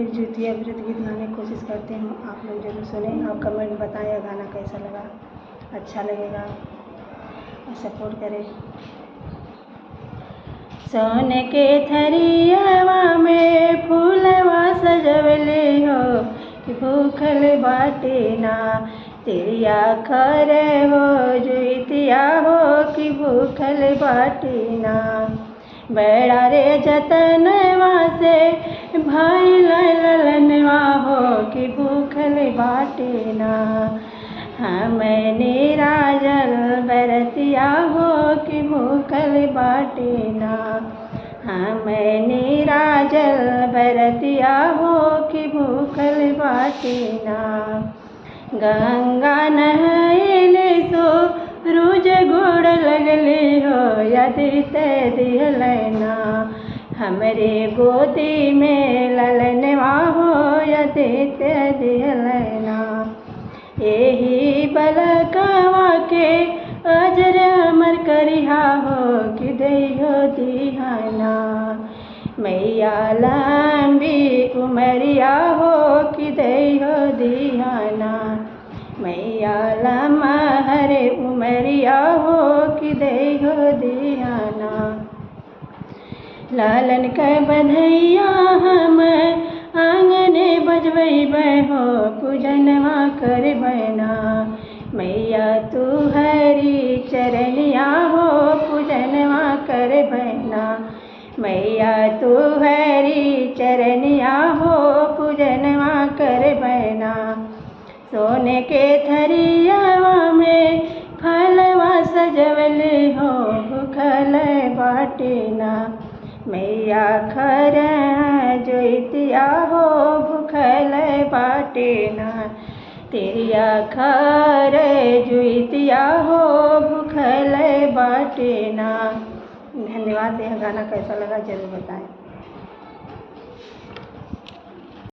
एक जुतिया व्रत गीत गाने की कोशिश करते हूँ, आप लोग जरूर सुनें और कमेंट बताएं यह गाना कैसा लगा। अच्छा लगेगा और सपोर्ट करें। सोने के थरियावा में फूलवा सजवले हो कि भूखल बाटे ना, तिरिया खरे हो जुतिया हो कि भूखल बाटे ना। बड़ा रे जतनवा से भाई ललनवा हो कि भूखल बाटे ना। हमें निराजल बरतिया हो कि भूखल बाटे ना। हमें निराजल बरतिया हो कि भूखल बाटे ना। गंगा नहाइले सो रोज गोड़ लगले हो यदि ते दिहलना। हमरे गोदी में ललनवा हो यदि ते दिहलना। यही बलकवा के अजर अमर करिहा हो कि दैयो दिहाना। मैया लंबी उमरिया हो कि दैयो दिहाना। मैया लमहर उमरिया हो कि दैयो दिहाना। लालन के बधैया हम आंगने बजबैबै हो पूजनवा करबै ना। मैया तू हरी चरनिया हो पूजनवा करबै ना। मैया तू हरी चरनिया हो पूजनवा करबै ना। सोने के थरियावा में फलवा सजवले हो भूखल बाटे ना। मैया खर जोतिया हो भूखल बाटे ना। तिरिया खर जुतिया हो भूखल बाटे ना। धन्यवाद। यह गाना कैसा लगा जरूर बताएं।